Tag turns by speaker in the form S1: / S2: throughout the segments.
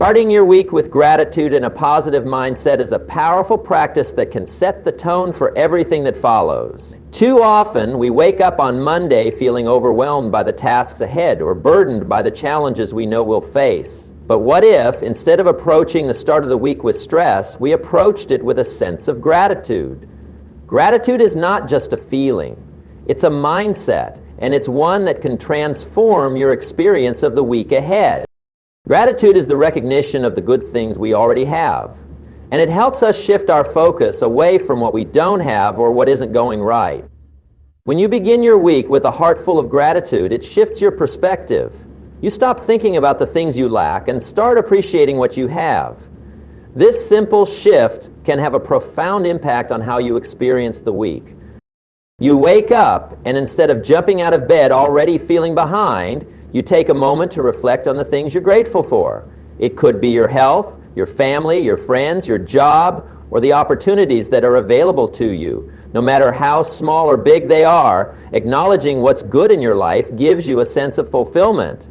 S1: Starting your week with gratitude and a positive mindset is a powerful practice that can set the tone for everything that follows. Too often, we wake up on Monday feeling overwhelmed by the tasks ahead or burdened by the challenges we know we'll face. But what if, instead of approaching the start of the week with stress, we approached it with a sense of gratitude? Gratitude is not just a feeling. It's a mindset, and it's one that can transform your experience of the week ahead. Gratitude is the recognition of the good things we already have, and it helps us shift our focus away from what we don't have or what isn't going right. When you begin your week with a heart full of gratitude, it shifts your perspective. You stop thinking about the things you lack and start appreciating what you have. This simple shift can have a profound impact on how you experience the week. You wake up, and instead of jumping out of bed already feeling behind, you take a moment to reflect on the things you're grateful for. It could be your health, your family, your friends, your job, or the opportunities that are available to you. No matter how small or big they are, acknowledging what's good in your life gives you a sense of fulfillment.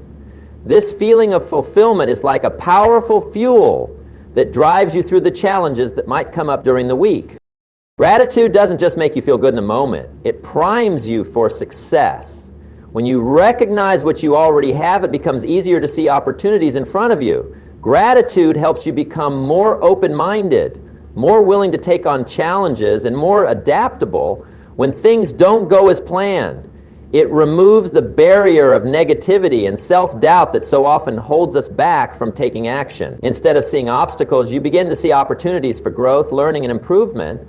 S1: This feeling of fulfillment is like a powerful fuel that drives you through the challenges that might come up during the week. Gratitude doesn't just make you feel good in a moment. It primes you for success. When you recognize what you already have, it becomes easier to see opportunities in front of you. Gratitude helps you become more open-minded, more willing to take on challenges, and more adaptable when things don't go as planned. It removes the barrier of negativity and self-doubt that so often holds us back from taking action. Instead of seeing obstacles, you begin to see opportunities for growth, learning, and improvement.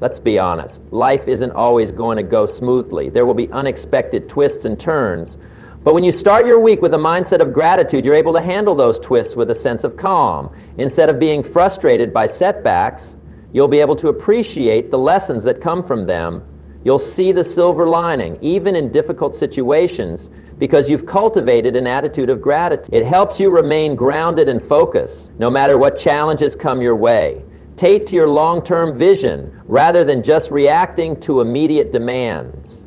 S1: Let's be honest, life isn't always going to go smoothly. There will be unexpected twists and turns. But when you start your week with a mindset of gratitude, you're able to handle those twists with a sense of calm. Instead of being frustrated by setbacks, you'll be able to appreciate the lessons that come from them. You'll see the silver lining, even in difficult situations, because you've cultivated an attitude of gratitude. It helps you remain grounded and focused, no matter what challenges come your way. Take to your long-term vision rather than just reacting to immediate demands.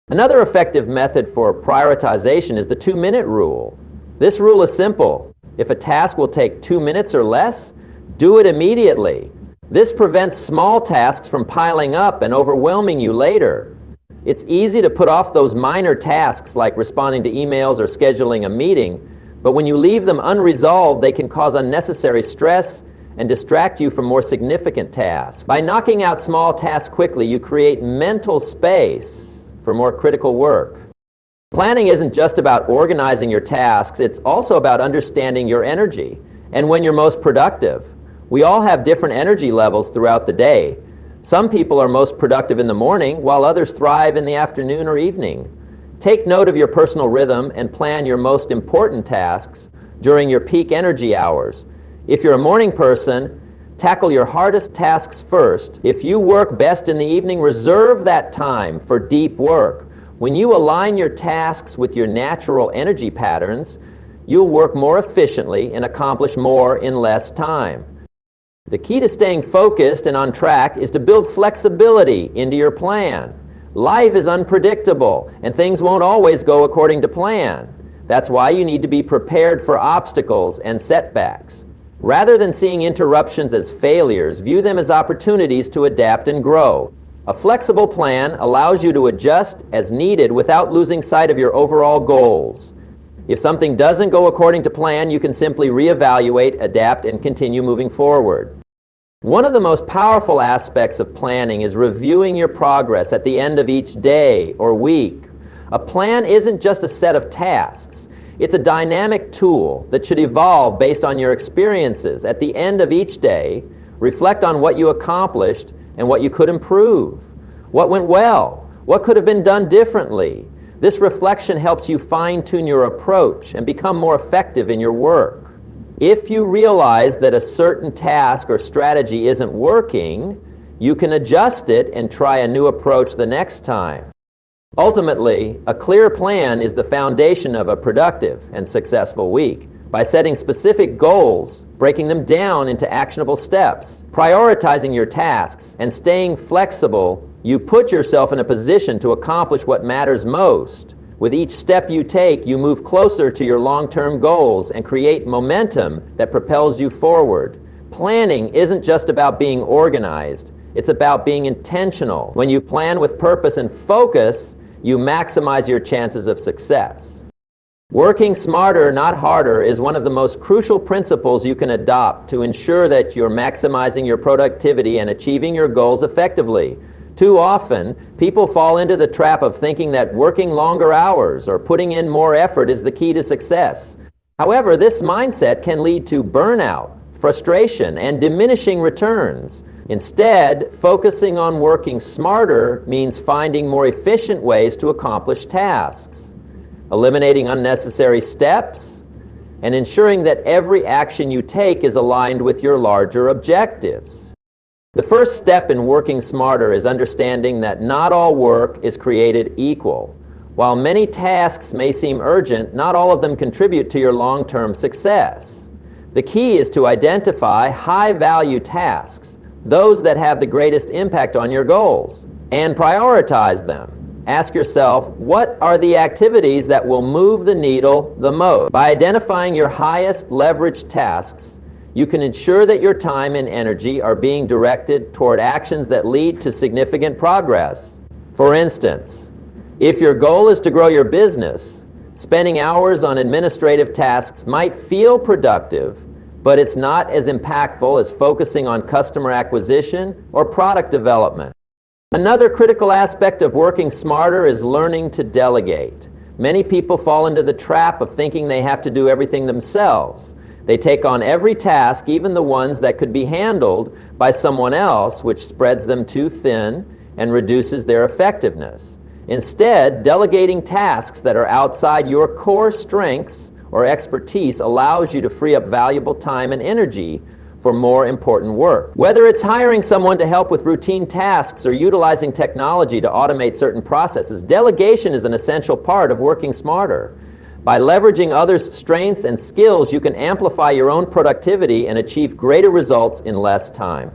S1: Another effective method for prioritization is the 2-minute rule. This rule is simple. If a task will take 2 minutes or less, do it immediately. This prevents small tasks from piling up and overwhelming you later. It's easy to put off those minor tasks like responding to emails or scheduling a meeting, but when you leave them unresolved, they can cause unnecessary stress and distract you from more significant tasks. By knocking out small tasks quickly, you create mental space for more critical work. Planning isn't just about organizing your tasks, it's also about understanding your energy and when you're most productive. We all have different energy levels throughout the day. Some people are most productive in the morning, while others thrive in the afternoon or evening. Take note of your personal rhythm and plan your most important tasks during your peak energy hours. If you're a morning person, tackle your hardest tasks first. If you work best in the evening, reserve that time for deep work. When you align your tasks with your natural energy patterns, you'll work more efficiently and accomplish more in less time. The key to staying focused and on track is to build flexibility into your plan. Life is unpredictable, and things won't always go according to plan. That's why you need to be prepared for obstacles and setbacks. Rather than seeing interruptions as failures, view them as opportunities to adapt and grow. A flexible plan allows you to adjust as needed without losing sight of your overall goals. If something doesn't go according to plan, you can simply reevaluate, adapt, and continue moving forward. One of the most powerful aspects of planning is reviewing your progress at the end of each day or week. A plan isn't just a set of tasks. It's a dynamic tool that should evolve based on your experiences. At the end of each day, reflect on what you accomplished and what you could improve. What went well? What could have been done differently? This reflection helps you fine-tune your approach and become more effective in your work. If you realize that a certain task or strategy isn't working, you can adjust it and try a new approach the next time. Ultimately, a clear plan is the foundation of a productive and successful week. By setting specific goals, breaking them down into actionable steps, prioritizing your tasks, and staying flexible, you put yourself in a position to accomplish what matters most. With each step you take, you move closer to your long-term goals and create momentum that propels you forward. Planning isn't just about being organized. It's about being intentional. When you plan with purpose and focus, you maximize your chances of success. Working smarter, not harder, is one of the most crucial principles you can adopt to ensure that you're maximizing your productivity and achieving your goals effectively. Too often, people fall into the trap of thinking that working longer hours or putting in more effort is the key to success. However, this mindset can lead to burnout, frustration, and diminishing returns. Instead, focusing on working smarter means finding more efficient ways to accomplish tasks, eliminating unnecessary steps, and ensuring that every action you take is aligned with your larger objectives. The first step in working smarter is understanding that not all work is created equal. While many tasks may seem urgent, not all of them contribute to your long-term success. The key is to identify high-value tasks, those that have the greatest impact on your goals, and prioritize them. Ask yourself, what are the activities that will move the needle the most? By identifying your highest leverage tasks, you can ensure that your time and energy are being directed toward actions that lead to significant progress. For instance, if your goal is to grow your business, spending hours on administrative tasks might feel productive, but it's not as impactful as focusing on customer acquisition or product development. Another critical aspect of working smarter is learning to delegate. Many people fall into the trap of thinking they have to do everything themselves. They take on every task, even the ones that could be handled by someone else, which spreads them too thin and reduces their effectiveness. Instead, delegating tasks that are outside your core strengths or expertise allows you to free up valuable time and energy for more important work. Whether it's hiring someone to help with routine tasks or utilizing technology to automate certain processes, delegation is an essential part of working smarter. By leveraging others' strengths and skills, you can amplify your own productivity and achieve greater results in less time.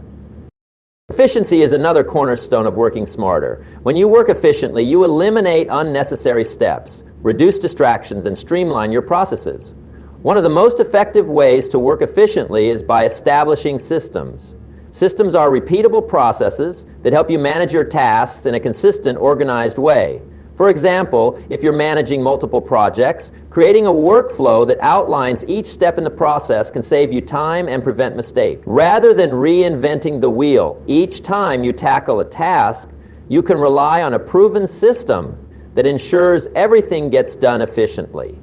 S1: Efficiency is another cornerstone of working smarter. When you work efficiently, you eliminate unnecessary steps, reduce distractions, and streamline your processes. One of the most effective ways to work efficiently is by establishing systems. Systems are repeatable processes that help you manage your tasks in a consistent, organized way. For example, if you're managing multiple projects, creating a workflow that outlines each step in the process can save you time and prevent mistakes. Rather than reinventing the wheel each time you tackle a task, you can rely on a proven system that ensures everything gets done efficiently.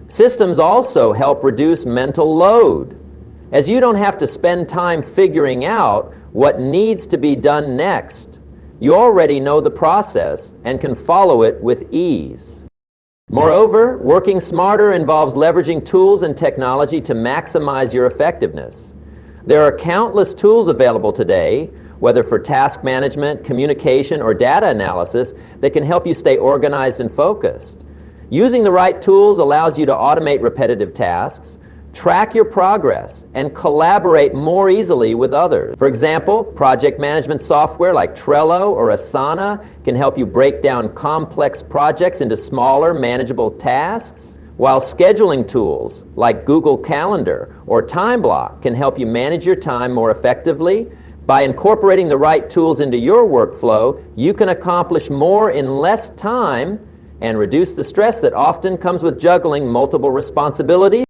S1: Systems also help reduce mental load, as you don't have to spend time figuring out what needs to be done next. You already know the process and can follow it with ease. Moreover, working smarter involves leveraging tools and technology to maximize your effectiveness. There are countless tools available today, whether for task management, communication, or data analysis, that can help you stay organized and focused. Using the right tools allows you to automate repetitive tasks, track your progress, and collaborate more easily with others. For example, project management software like Trello or Asana can help you break down complex projects into smaller, manageable tasks, while scheduling tools like Google Calendar or TimeBlock can help you manage your time more effectively. By incorporating the right tools into your workflow, you can accomplish more in less time and reduce the stress that often comes with juggling multiple responsibilities.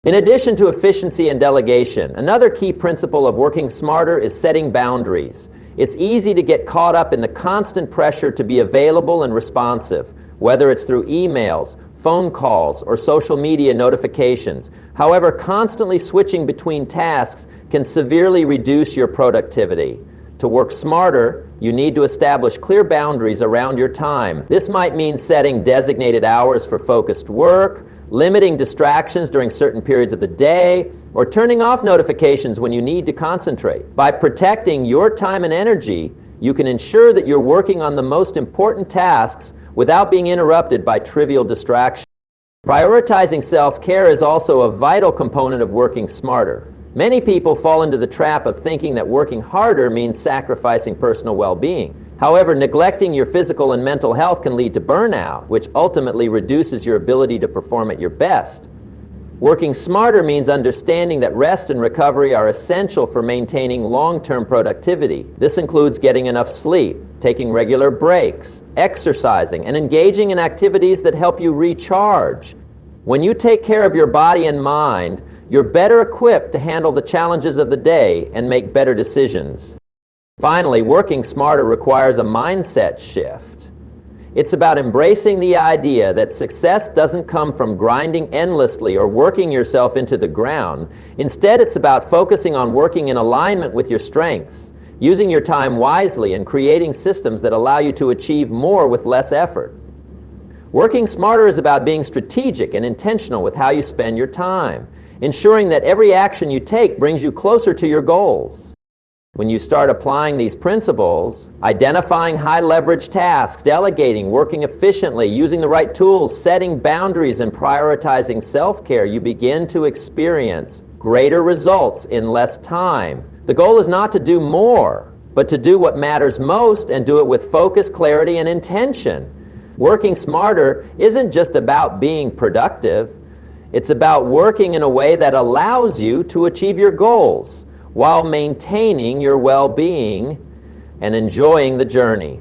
S1: In addition to efficiency and delegation, another key principle of working smarter is setting boundaries. It's easy to get caught up in the constant pressure to be available and responsive, whether it's through emails, phone calls, or social media notifications. However, constantly switching between tasks can severely reduce your productivity. To work smarter, you need to establish clear boundaries around your time. This might mean setting designated hours for focused work, limiting distractions during certain periods of the day, or turning off notifications when you need to concentrate. By protecting your time and energy, you can ensure that you're working on the most important tasks without being interrupted by trivial distractions. Prioritizing self-care is also a vital component of working smarter. Many people fall into the trap of thinking that working harder means sacrificing personal well-being. However, neglecting your physical and mental health can lead to burnout, which ultimately reduces your ability to perform at your best. Working smarter means understanding that rest and recovery are essential for maintaining long-term productivity. This includes getting enough sleep, taking regular breaks, exercising, and engaging in activities that help you recharge. When you take care of your body and mind, you're better equipped to handle the challenges of the day and make better decisions. Finally, working smarter requires a mindset shift. It's about embracing the idea that success doesn't come from grinding endlessly or working yourself into the ground. Instead, it's about focusing on working in alignment with your strengths, using your time wisely, and creating systems that allow you to achieve more with less effort. Working smarter is about being strategic and intentional with how you spend your time, ensuring that every action you take brings you closer to your goals. When you start applying these principles, identifying high-leverage tasks, delegating, working efficiently, using the right tools, setting boundaries, and prioritizing self-care, you begin to experience greater results in less time. The goal is not to do more, but to do what matters most and do it with focus, clarity, and intention. Working smarter isn't just about being productive. It's about working in a way that allows you to achieve your goals while maintaining your well-being and enjoying the journey.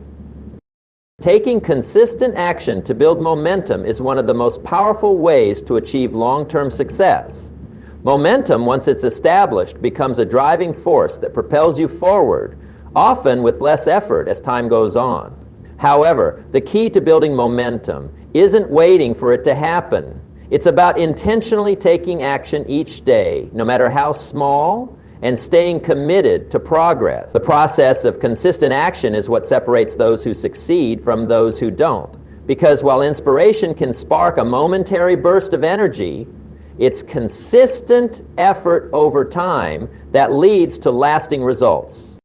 S1: Taking consistent action to build momentum is one of the most powerful ways to achieve long-term success. Momentum, once it's established, becomes a driving force that propels you forward, often with less effort as time goes on. However, the key to building momentum isn't waiting for it to happen. It's about intentionally taking action each day, no matter how small, and staying committed to progress. The process of consistent action is what separates those who succeed from those who don't. Because while inspiration can spark a momentary burst of energy, it's consistent effort over time that leads to lasting results.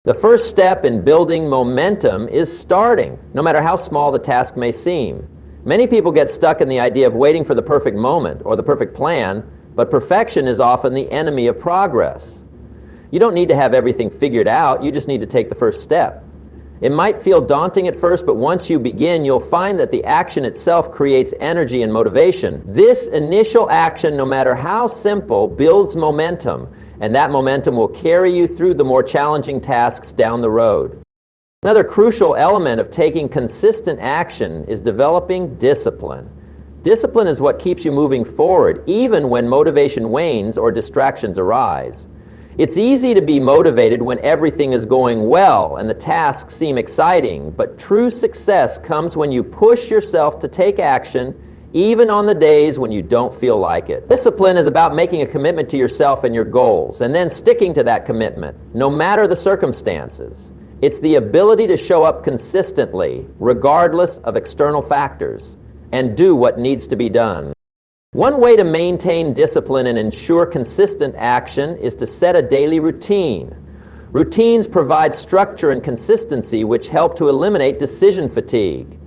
S1: The first step in building momentum is starting, no matter how small the task may seem. Many people get stuck in the idea of waiting for the perfect moment or the perfect plan, but perfection is often the enemy of progress. You don't need to have everything figured out, you just need to take the first step. It might feel daunting at first, but once you begin, you'll find that the action itself creates energy and motivation. This initial action, no matter how simple, builds momentum, and that momentum will carry you through the more challenging tasks down the road. Another crucial element of taking consistent action is developing discipline. Discipline is what keeps you moving forward, even when motivation wanes or distractions arise. It's easy to be motivated when everything is going well and the tasks seem exciting, but true success comes when you push yourself to take action, even on the days when you don't feel like it. Discipline is about making a commitment to yourself and your goals, and then sticking to that commitment, no matter the circumstances. It's the ability to show up consistently, regardless of external factors, and do what needs to be done. One way to maintain discipline and ensure consistent action is to set a daily routine. Routines provide structure and consistency, which help to eliminate decision fatigue.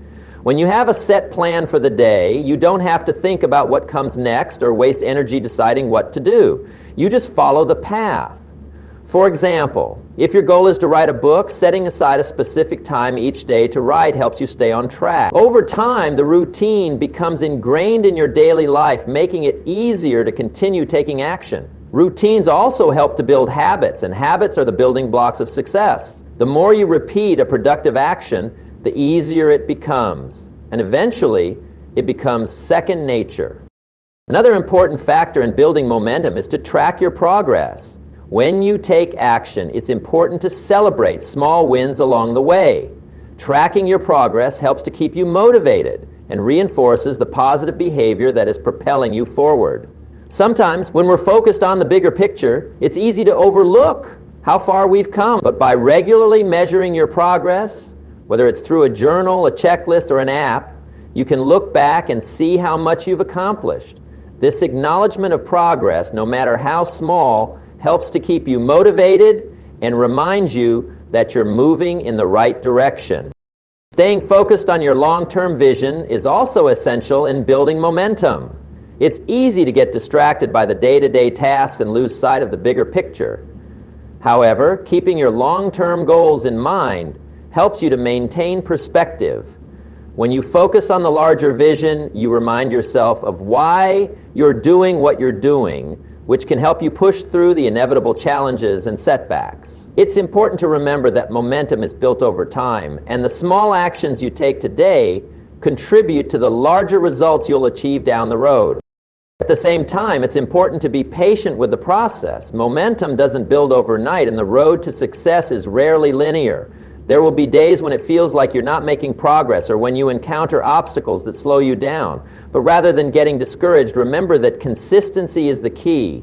S1: When you have a set plan for the day, you don't have to think about what comes next or waste energy deciding what to do. You just follow the path. For example, if your goal is to write a book, setting aside a specific time each day to write helps you stay on track. Over time, the routine becomes ingrained in your daily life, making it easier to continue taking action. Routines also help to build habits, and habits are the building blocks of success. The more you repeat a productive action, the easier it becomes, and eventually, it becomes second nature. Another important factor in building momentum is to track your progress. When you take action, it's important to celebrate small wins along the way. Tracking your progress helps to keep you motivated and reinforces the positive behavior that is propelling you forward. Sometimes, when we're focused on the bigger picture, it's easy to overlook how far we've come. But by regularly measuring your progress, whether it's through a journal, a checklist, or an app, you can look back and see how much you've accomplished. This acknowledgement of progress, no matter how small, helps to keep you motivated and reminds you that you're moving in the right direction. Staying focused on your long-term vision is also essential in building momentum. It's easy to get distracted by the day-to-day tasks and lose sight of the bigger picture. However, keeping your long-term goals in mind helps you to maintain perspective. When you focus on the larger vision, you remind yourself of why you're doing what you're doing, which can help you push through the inevitable challenges and setbacks. It's important to remember that momentum is built over time, and the small actions you take today contribute to the larger results you'll achieve down the road. At the same time, it's important to be patient with the process. Momentum doesn't build overnight, and the road to success is rarely linear. There will be days when it feels like you're not making progress, or when you encounter obstacles that slow you down. But rather than getting discouraged, remember that consistency is the key.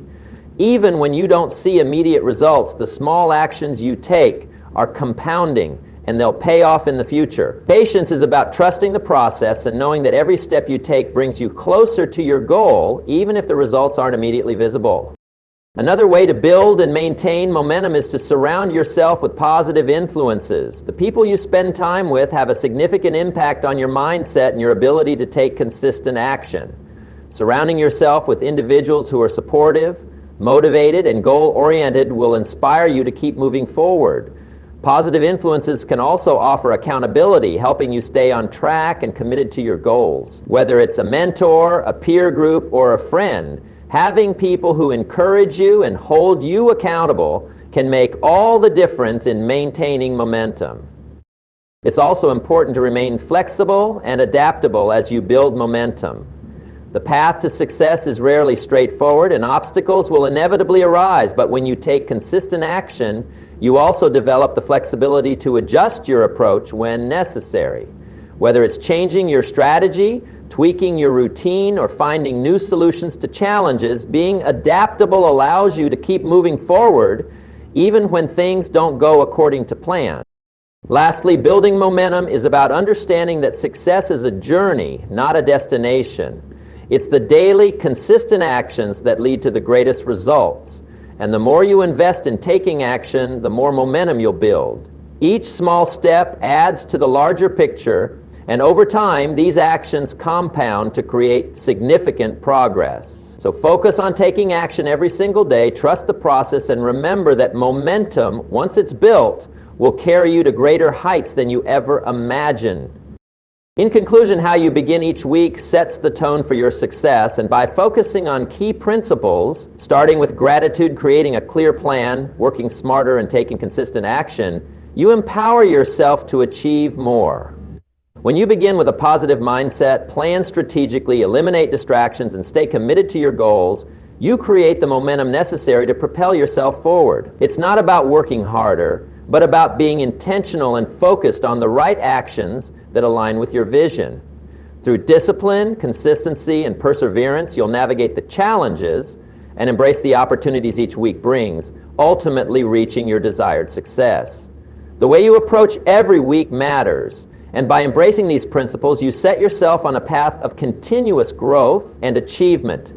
S1: Even when you don't see immediate results, the small actions you take are compounding, and they'll pay off in the future. Patience is about trusting the process and knowing that every step you take brings you closer to your goal, even if the results aren't immediately visible. Another way to build and maintain momentum is to surround yourself with positive influences. The people you spend time with have a significant impact on your mindset and your ability to take consistent action. Surrounding yourself with individuals who are supportive, motivated, and goal-oriented will inspire you to keep moving forward. Positive influences can also offer accountability, helping you stay on track and committed to your goals. Whether it's a mentor, a peer group, or a friend, having people who encourage you and hold you accountable can make all the difference in maintaining momentum. It's also important to remain flexible and adaptable as you build momentum. The path to success is rarely straightforward, and obstacles will inevitably arise, but when you take consistent action, you also develop the flexibility to adjust your approach when necessary. Whether it's changing your strategy, tweaking your routine, or finding new solutions to challenges, being adaptable allows you to keep moving forward even when things don't go according to plan. Lastly, building momentum is about understanding that success is a journey, not a destination. It's the daily, consistent actions that lead to the greatest results. And the more you invest in taking action, the more momentum you'll build. Each small step adds to the larger picture, and over time, these actions compound to create significant progress. So focus on taking action every single day, trust the process, and remember that momentum, once it's built, will carry you to greater heights than you ever imagined. In conclusion, how you begin each week sets the tone for your success, and by focusing on key principles, starting with gratitude, creating a clear plan, working smarter, and taking consistent action, you empower yourself to achieve more. When you begin with a positive mindset, plan strategically, eliminate distractions, and stay committed to your goals, you create the momentum necessary to propel yourself forward. It's not about working harder, but about being intentional and focused on the right actions that align with your vision. Through discipline, consistency, and perseverance, you'll navigate the challenges and embrace the opportunities each week brings, ultimately reaching your desired success. The way you approach every week matters, and by embracing these principles, you set yourself on a path of continuous growth and achievement.